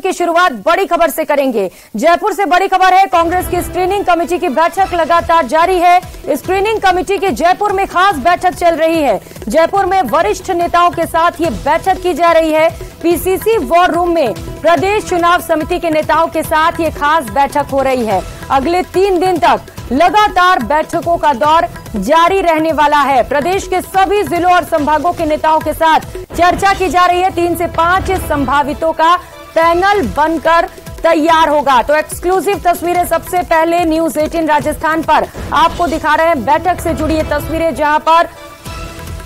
की शुरुआत बड़ी खबर से करेंगे। जयपुर से बड़ी खबर है, कांग्रेस की स्क्रीनिंग कमेटी की बैठक लगातार जारी है। स्क्रीनिंग कमेटी की जयपुर में खास बैठक चल रही है। जयपुर में वरिष्ठ नेताओं के साथ ये बैठक की जा रही है। पीसीसी वॉर रूम में प्रदेश चुनाव समिति के नेताओं के साथ ये खास बैठक हो रही है। अगले 3 दिन तक लगातार बैठकों का दौर जारी रहने वाला है। प्रदेश के सभी जिलों और संभागों के नेताओं के साथ चर्चा की जा रही है। 3 से 5 संभावितों का पैनल बनकर तैयार होगा। तो एक्सक्लूसिव तस्वीरें सबसे पहले न्यूज 18 राजस्थान पर आपको दिखा रहे हैं। बैठक से जुड़ी ये तस्वीरें जहां पर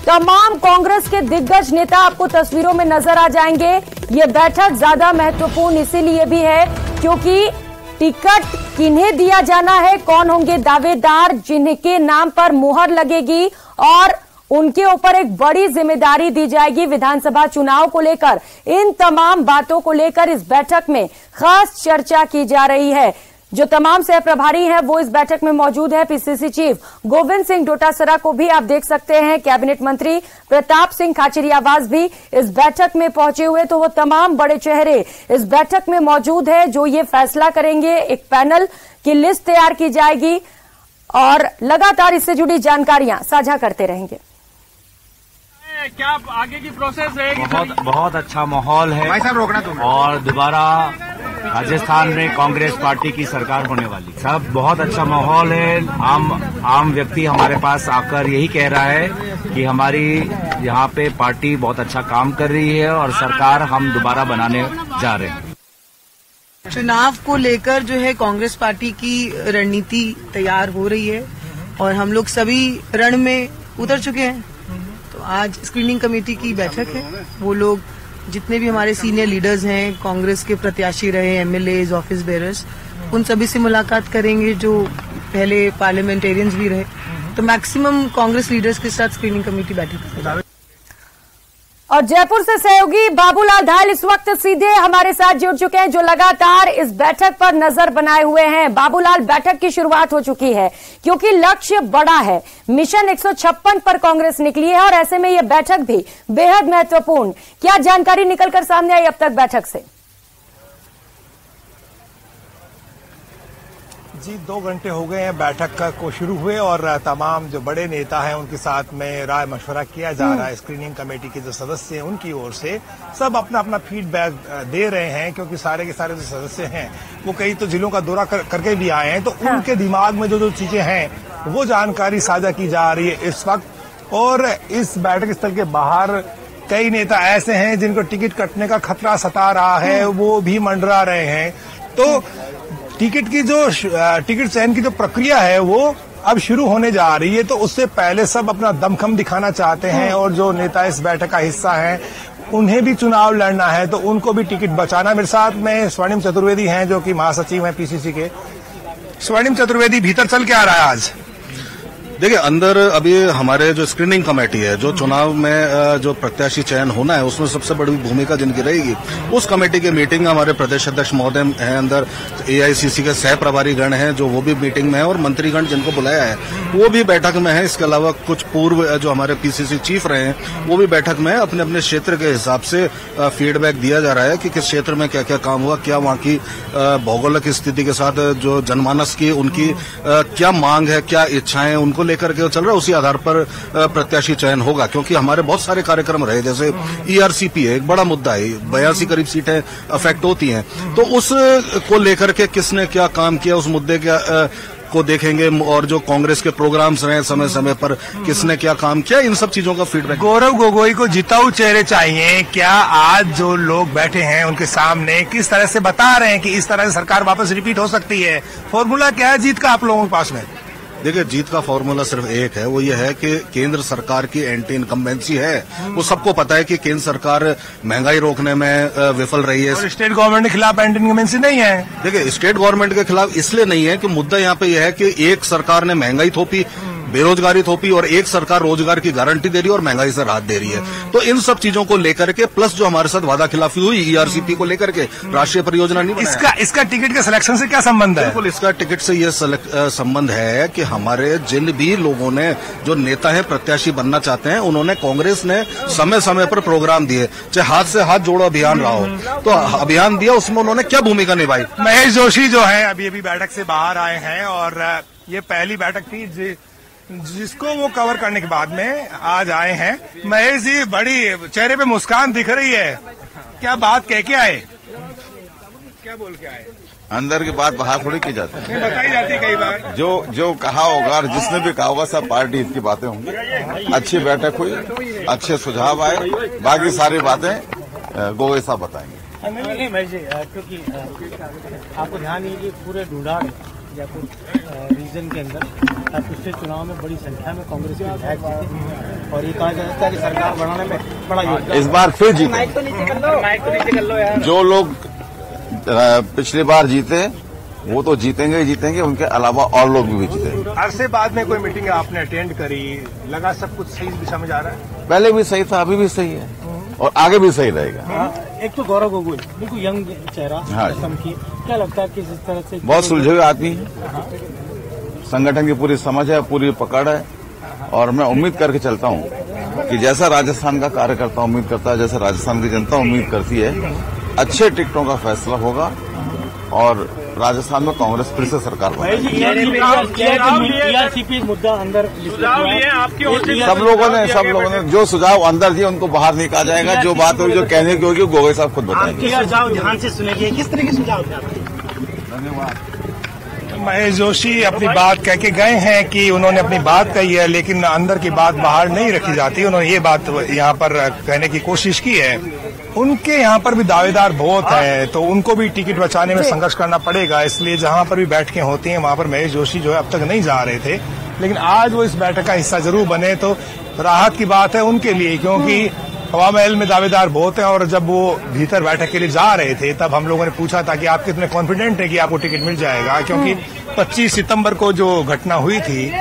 तमाम कांग्रेस के दिग्गज नेता आपको तस्वीरों में नजर आ जाएंगे। ये बैठक ज्यादा महत्वपूर्ण इसीलिए भी है क्योंकि टिकट किन्हें दिया जाना है, कौन होंगे दावेदार जिनके नाम पर मुहर लगेगी और उनके ऊपर एक बड़ी जिम्मेदारी दी जाएगी विधानसभा चुनाव को लेकर। इन तमाम बातों को लेकर इस बैठक में खास चर्चा की जा रही है। जो तमाम सह प्रभारी हैं वो इस बैठक में मौजूद है। पीसीसी चीफ गोविंद सिंह डोटासरा को भी आप देख सकते हैं। कैबिनेट मंत्री प्रताप सिंह खाचरियावास भी इस बैठक में पहुंचे हुए। तो वो तमाम बड़े चेहरे इस बैठक में मौजूद है जो ये फैसला करेंगे। एक पैनल की लिस्ट तैयार की जाएगी और लगातार इससे जुड़ी जानकारियां साझा करते रहेंगे। क्या आगे की प्रोसेस रहेगी? बहुत अच्छा माहौल है और दोबारा राजस्थान में कांग्रेस पार्टी की सरकार होने वाली। सब बहुत अच्छा माहौल है। आम व्यक्ति हमारे पास आकर यही कह रहा है कि हमारी यहाँ पे पार्टी बहुत अच्छा काम कर रही है और सरकार हम दोबारा बनाने जा रहे हैं। चुनाव को लेकर जो है कांग्रेस पार्टी की रणनीति तैयार हो रही है और हम लोग सभी रण में उतर चुके हैं। तो आज स्क्रीनिंग कमेटी की बैठक है। वो लोग जितने भी हमारे सीनियर लीडर्स हैं, कांग्रेस के प्रत्याशी रहे, एमएलएज, ऑफिस बेरर्स, उन सभी से मुलाकात करेंगे जो पहले पार्लियामेंटेरियंस भी रहे। तो मैक्सिमम कांग्रेस लीडर्स के साथ स्क्रीनिंग कमेटी बैठक। और जयपुर से सहयोगी बाबूलाल धायल इस वक्त सीधे हमारे साथ जुड़ चुके हैं जो लगातार इस बैठक पर नजर बनाए हुए हैं। बाबूलाल, बैठक की शुरुआत हो चुकी है क्योंकि लक्ष्य बड़ा है। मिशन 156 पर कांग्रेस निकली है और ऐसे में यह बैठक भी बेहद महत्वपूर्ण। क्या जानकारी निकलकर सामने आई अब तक बैठक से? जी 2 घंटे हो गए हैं बैठक को शुरू हुए और तमाम जो बड़े नेता हैं उनके साथ में राय मशवरा किया जा रहा है। स्क्रीनिंग कमेटी के जो सदस्य हैं उनकी ओर से सब अपना अपना फीडबैक दे रहे हैं क्योंकि सारे के सारे जो सदस्य हैं वो कई तो जिलों का दौरा करके भी आए हैं। तो उनके दिमाग में जो चीजें हैं वो जानकारी साझा की जा रही है इस वक्त। और इस बैठक स्थल के बाहर कई नेता ऐसे हैं जिनको टिकट कटने का खतरा सता रहा है, वो भी मंडरा रहे हैं। तो टिकट की जो टिकट चयन की जो प्रक्रिया है वो अब शुरू होने जा रही है। तो उससे पहले सब अपना दमखम दिखाना चाहते हैं और जो नेता इस बैठक का हिस्सा हैं उन्हें भी चुनाव लड़ना है तो उनको भी टिकट बचाना। मेरे साथ में स्वर्णिम चतुर्वेदी हैं जो कि महासचिव हैं पीसीसी के। स्वर्णिम चतुर्वेदी, भीतर चल के आ रहा है आज? देखिए, अंदर अभी हमारे जो स्क्रीनिंग कमेटी है, जो चुनाव में जो प्रत्याशी चयन होना है उसमें सबसे बड़ी भूमिका जिनकी रहेगी, उस कमेटी की मीटिंग हमारे प्रदेश अध्यक्ष महोदय हैं, अंदर एआईसीसी के सह प्रभारी गण हैं जो वो भी मीटिंग में है और मंत्रीगण जिनको बुलाया है वो भी बैठक में है। इसके अलावा कुछ पूर्व जो हमारे पीसीसी चीफ रहे हैं वो भी बैठक में है। अपने अपने क्षेत्र के हिसाब से फीडबैक दिया जा रहा है कि किस क्षेत्र में क्या क्या काम हुआ, क्या वहाँ की भौगोलिक स्थिति के साथ जो जनमानस की उनकी क्या मांग है, क्या इच्छाएं, उनको लेकर के चल रहा है। उसी आधार पर प्रत्याशी चयन होगा क्योंकि हमारे बहुत सारे कार्यक्रम रहे, जैसे ईआरसीपी है, एक बड़ा मुद्दा है, 82 करीब सीटें अफेक्ट होती हैं। तो उस को लेकर के किसने क्या काम किया उस मुद्दे को देखेंगे और जो कांग्रेस के प्रोग्राम्स रहे समय समय पर किसने क्या काम किया, इन सब चीजों का फीडबैक। गौरव गोगोई को जिताऊ चेहरे चाहिए। क्या आज जो लोग बैठे हैं उनके सामने किस तरह से बता रहे हैं कि इस तरह से सरकार वापस रिपीट हो सकती है? फॉर्मूला क्या है जीत का आप लोगों के पास में? देखिए, जीत का फॉर्मूला सिर्फ एक है, वो ये है कि केंद्र सरकार की एंटी इनकम्बेंसी है। वो सबको पता है कि केंद्र सरकार महंगाई रोकने में विफल रही है और स्टेट गवर्नमेंट के खिलाफ एंटी इनकम्बेंसी नहीं है। देखिए, स्टेट गवर्नमेंट के खिलाफ इसलिए नहीं है कि मुद्दा यहाँ पे यह है कि एक सरकार ने महंगाई थोपी, बेरोजगारी थोपी और एक सरकार रोजगार की गारंटी दे रही है और महंगाई से राहत दे रही है। तो इन सब चीजों को लेकर के प्लस जो हमारे साथ वादा खिलाफी हुई ईआरसीपी को लेकर के राष्ट्रीय परियोजना नहीं बनाया। इसका टिकट के सिलेक्शन से क्या संबंध है? बिल्कुल इसका टिकट से यह संबंध है कि हमारे जिन भी लोगों ने जो नेता है प्रत्याशी बनना चाहते हैं उन्होंने कांग्रेस ने समय समय पर प्रोग्राम दिए, चाहे हाथ से हाथ जोड़ो अभियान रहा हो, तो अभियान दिया उसमें उन्होंने क्या भूमिका निभाई। महेश जोशी जो है अभी बैठक से बाहर आए हैं और ये पहली बैठक थी जिसको वो कवर करने के बाद में आज आए हैं। महेश जी, बड़ी चेहरे पे मुस्कान दिख रही है, क्या बात कह के आए, क्या बोल के आए? अंदर की बात बाहर थोड़ी की जाती है, बताई जाती है कई बार। जो कहा होगा और जिसने भी कहा होगा सब पार्टी हित की बातें होंगी। अच्छी बैठक हुई, अच्छे सुझाव आए, बाकी सारी बातें गोगे साहब बताएंगे। नहीं महेश जी, क्योंकि आपको ध्यान है कि पूरे ढूंढाड़ जयपुर रीजन के अंदर पिछले चुनाव में बड़ी संख्या में कांग्रेस के विधायक जीते और ये कहा जाता है कि सरकार बनाने में बड़ा योगदान इस बार फिर जीते। जो लोग पिछली बार जीते वो तो जीतेंगे ही जीतेंगे, उनके अलावा और लोग भी जीतेंगे। अरसे बाद में कोई मीटिंग आपने अटेंड करी, लगा सब कुछ सही दिशा में जा रहा है? पहले भी सही था, अभी भी सही है और आगे भी सही रहेगा। एक तो गौरव गोगोई बिल्कुल यंग चेहरा, की क्या लगता है कि इस तरह से बहुत सुलझे हुए आदमी है, संगठन की पूरी समझ है, पूरी पकड़ है और मैं उम्मीद करके चलता हूं कि जैसा राजस्थान का कार्यकर्ता उम्मीद करता है, जैसा राजस्थान की जनता उम्मीद करती है, अच्छे टिकटों का फैसला होगा और राजस्थान में कांग्रेस फिर से सरकार बनेगी। मुद्दा अंदर सब लोगों ने जो सुझाव अंदर दिए उनको बाहर नहीं कहा जाएगा। जो बात होगी, जो कहने की होगी, गोगोई साहब खुद बताएंगे। सुझाव ध्यान से सुनेंगे, किस तरह के सुझाव? धन्यवाद। महेश जोशी अपनी बात कह के गए हैं कि उन्होंने अपनी बात कही है, लेकिन अंदर की बात बाहर नहीं रखी जाती। उन्होंने ये बात यहाँ पर कहने की कोशिश की है। उनके यहाँ पर भी दावेदार बहुत है, तो उनको भी टिकट बचाने में संघर्ष करना पड़ेगा। इसलिए जहाँ पर भी बैठकें होती हैं वहाँ पर महेश जोशी जो है अब तक नहीं जा रहे थे, लेकिन आज वो इस बैठक का हिस्सा जरूर बने, तो राहत की बात है उनके लिए, क्योंकि हवा महल में दावेदार बहुत हैं। और जब वो भीतर बैठक के लिए जा रहे थे तब हम लोगों ने पूछा था कि आप कितने कॉन्फिडेंट है कि आपको टिकट मिल जाएगा, क्योंकि 25 सितंबर को जो घटना हुई थी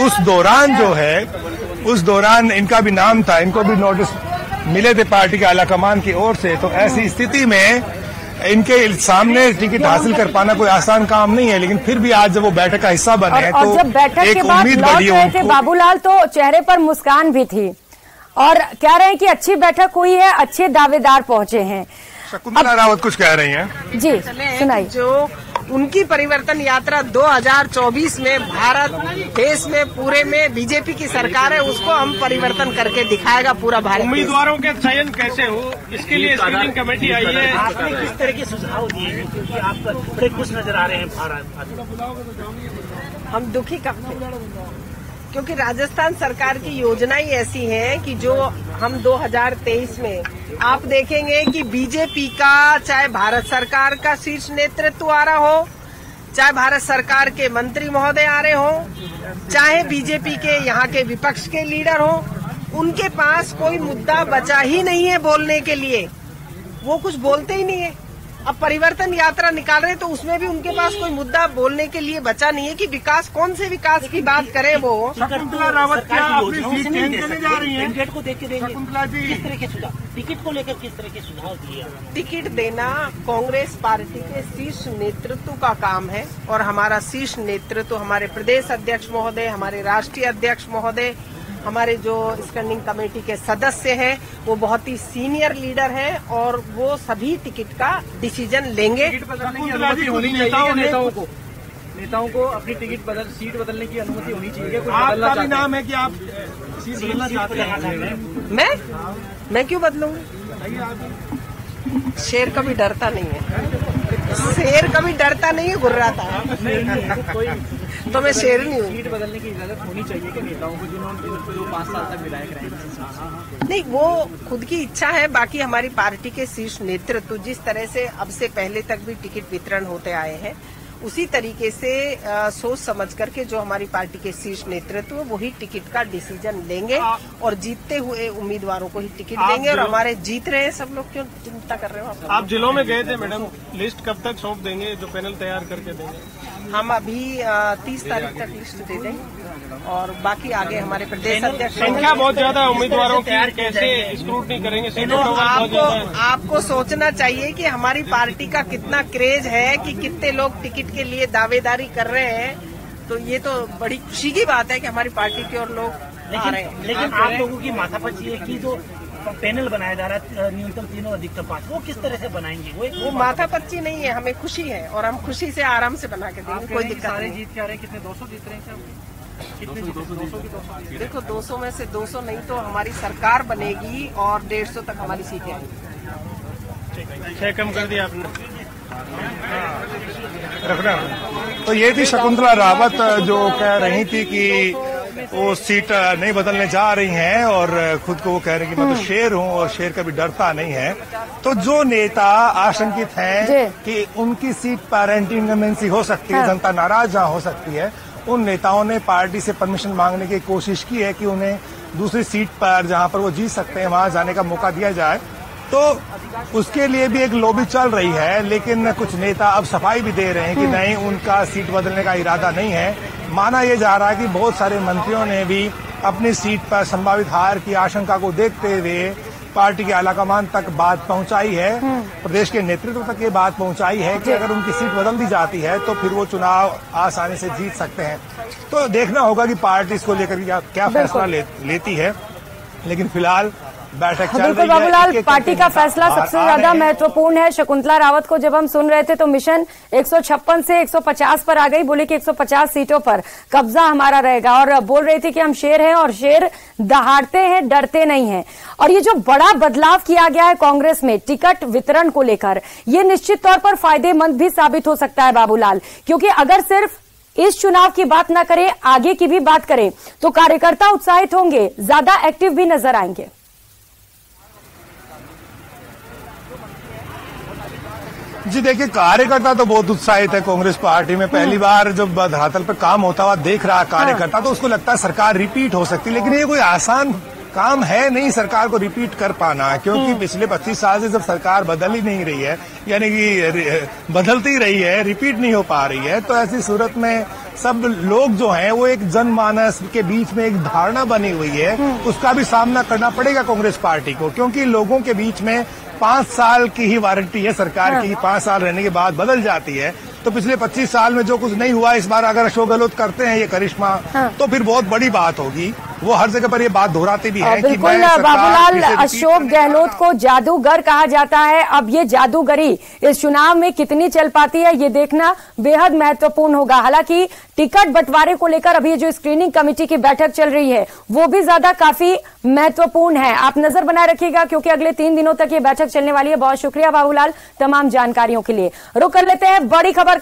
उस दौरान इनका भी नाम था, इनको भी नोटिस मिले थे पार्टी के आलाकमान की ओर से। तो ऐसी स्थिति में इनके सामने टिकट हासिल कर पाना कोई आसान काम नहीं है, लेकिन फिर भी आज जब वो बैठक का हिस्सा बने हैं तो जब बैठक के बाद लौट रहे थे बाबूलाल तो चेहरे पर मुस्कान भी थी और कह रहे हैं कि अच्छी बैठक हुई है, अच्छे दावेदार पहुंचे हैं। शकुंतला रावत कुछ कह रही हैं। जी सुनाइए। जो उनकी परिवर्तन यात्रा 2024 में भारत देश में पूरे में बीजेपी की सरकार है, उसको हम परिवर्तन करके दिखाएगा पूरा भारत। उम्मीदवारों के चयन कैसे हो, इसके लिए स्क्रीनिंग कमेटी आई है। आपने किस तरह के सुझाव दिए हैं, क्योंकि आप बड़े खुश नजर आ रहे हैं भारत? हम दुखी कब थे, क्योंकि राजस्थान सरकार की योजना ही ऐसी है कि जो हम 2023 में आप देखेंगे कि बीजेपी का चाहे भारत सरकार का शीर्ष नेतृत्व आ रहा हो, चाहे भारत सरकार के मंत्री महोदय आ रहे हो, चाहे बीजेपी के यहाँ के विपक्ष के लीडर हो, उनके पास कोई मुद्दा बचा ही नहीं है बोलने के लिए। वो कुछ बोलते ही नहीं है। अब परिवर्तन यात्रा निकाल रहे तो उसमें भी उनके पास कोई मुद्दा बोलने के लिए बचा नहीं है कि विकास, कौन से विकास की बात करें वो। शकुंतला रावत क्या अपनी सीट चेंज करने जा रही हैं? टिकट को देख के देंगे। शकुंतला जी किस तरह के सुझाव, टिकट को लेकर किस तरह के सुझाव दिए? टिकट देना कांग्रेस पार्टी के शीर्ष नेतृत्व का काम है और हमारा शीर्ष नेतृत्व, हमारे प्रदेश अध्यक्ष महोदय, हमारे राष्ट्रीय अध्यक्ष महोदय, हमारे जो स्टैंडिंग कमेटी के सदस्य हैं, वो बहुत ही सीनियर लीडर हैं और वो सभी टिकट का डिसीजन लेंगे। नेताओं को अपनी सीट बदलने की अनुमति होनी चाहिए। आपका भी नाम है कि आप सीट बदलना चाहते हैं? मैं क्यों बदलूंगी? शेर कभी डरता नहीं है, शेर कभी डरता नहीं है, गुर्राता है। तो मैं शेर नहीं हूँ। सीट बदलने की इजाजत होनी चाहिए कि नेताओं को जो 5 साल तक विधायक रहे? नहीं, वो खुद की इच्छा है। बाकी हमारी पार्टी के शीर्ष नेतृत्व जिस तरह से अब से पहले तक भी टिकट वितरण होते आए हैं, उसी तरीके से सोच समझ करके जो हमारी पार्टी के शीर्ष नेतृत्व वही टिकट का डिसीजन लेंगे और जीतते हुए उम्मीदवारों को ही टिकट देंगे। और हमारे जीत रहे हैं सब लोग, क्यों चिंता कर रहे हो आप जिलों में गए थे मैडम, लिस्ट कब तक सौंप देंगे, जो पैनल तैयार करके देंगे? हम अभी 30 तारीख तक लिस्ट दे दें और बाकी आगे हमारे प्रदेश अध्यक्ष संख्या बहुत ज्यादा उम्मीदवारों की, कैसे स्क्रूटनी करेंगे? आपको सोचना चाहिए कि हमारी पार्टी का कितना क्रेज है, कि कितने लोग टिकट के लिए दावेदारी कर रहे हैं। तो ये तो बड़ी खुशी की बात है कि हमारी पार्टी की ओर लोग आ रहे हैं। लेकिन आप लोगों की माथापच्ची है कि जो पैनल बनाया जा रहा है न्यूनतम 3 और अधिकतम 5, वो किस तरह से बनाएंगे? वो माथापच्ची नहीं है, हमें खुशी है और हम खुशी से आराम से बना के देंगे, कोई दिक्कत नहीं। जीत के आ रहे हैं, कितने 200 जीत रहे हैं? कितने 200 की 200? देखो 200 में से 200 नहीं तो हमारी सरकार बनेगी और 150 तक हमारी सीटें आएंगी। 6 कम कर दिया आपने। रखना। तो ये थी शकुंतला रावत जो कह रही थी कि वो सीट नहीं बदलने जा रही हैं और खुद को वो कह रही कि मैं तो शेर हूं और शेर कभी डरता नहीं है। तो जो नेता आशंकित हैं कि उनकी सीट पर एंटी इनकम्बेंसी हो सकती है, जनता नाराज जहां हो सकती है, उन नेताओं ने पार्टी से परमिशन मांगने की कोशिश की है कि उन्हें दूसरी सीट पर जहां पर वो जीत सकते हैं वहां जाने का मौका दिया जाए। तो उसके लिए भी एक लॉबी चल रही है, लेकिन कुछ नेता अब सफाई भी दे रहे हैं कि नहीं, उनका सीट बदलने का इरादा नहीं है। माना यह जा रहा है कि बहुत सारे मंत्रियों ने भी अपनी सीट पर संभावित हार की आशंका को देखते हुए पार्टी के आलाकमान तक बात पहुंचाई है, प्रदेश के नेतृत्व तक ये बात पहुंचाई है कि अगर उनकी सीट बदल दी जाती है तो फिर वो चुनाव आसानी से जीत सकते हैं। तो देखना होगा कि पार्टी इसको लेकर क्या फैसला लेती है, लेकिन फिलहाल बैठक चल रही है। बिल्कुल बाबूलाल, पार्टी का फैसला सबसे ज्यादा महत्वपूर्ण है। शकुंतला रावत को जब हम सुन रहे थे तो मिशन 156 से 150 पर आ गई, बोले कि 150 सीटों पर कब्जा हमारा रहेगा और बोल रही थी कि हम शेर हैं और शेर दहाड़ते हैं, डरते नहीं हैं। और ये जो बड़ा बदलाव किया गया है कांग्रेस में टिकट वितरण को लेकर, ये निश्चित तौर पर फायदेमंद भी साबित हो सकता है बाबूलाल, क्योंकि अगर सिर्फ इस चुनाव की बात ना करें, आगे की भी बात करें तो कार्यकर्ता उत्साहित होंगे, ज्यादा एक्टिव भी नजर आएंगे। जी देखिए, कार्यकर्ता तो बहुत उत्साहित है कांग्रेस पार्टी में। पहली बार जब धरातल पर काम होता हुआ देख रहा कार्यकर्ता तो उसको लगता है सरकार रिपीट हो सकती है, लेकिन ये कोई आसान काम है नहीं सरकार को रिपीट कर पाना, क्योंकि पिछले 25 साल से जब सरकार बदल ही नहीं रही है, यानी कि बदलती रही है, रिपीट नहीं हो पा रही है, तो ऐसी सूरत में सब लोग जो हैं वो एक जनमानस के बीच में एक धारणा बनी हुई है, उसका भी सामना करना पड़ेगा कांग्रेस पार्टी को, क्योंकि लोगों के बीच में 5 साल की ही वारंटी है सरकार की, 5 साल रहने के बाद बदल जाती है। तो पिछले 25 साल में जो कुछ नहीं हुआ, इस बार अगर अशोक गहलोत करते हैं ये करिश्मा, तो फिर बहुत बड़ी बात होगी। वो हर जगह पर ये बात दोहराते भी हैं कि बिल्कुल बाबूलाल, अशोक गहलोत को जादूगर कहा जाता है। अब ये जादूगरी इस चुनाव में कितनी चल पाती है ये देखना बेहद महत्वपूर्ण होगा। हालांकि टिकट बंटवारे को लेकर अभी जो स्क्रीनिंग कमेटी की बैठक चल रही है वो भी ज्यादा काफी महत्वपूर्ण है। आप नजर बनाए रखिएगा क्योंकि अगले 3 दिनों तक ये बैठक चलने वाली है। बहुत शुक्रिया बाबूलाल तमाम जानकारियों के लिए। रुक कर लेते हैं बड़ी खबर।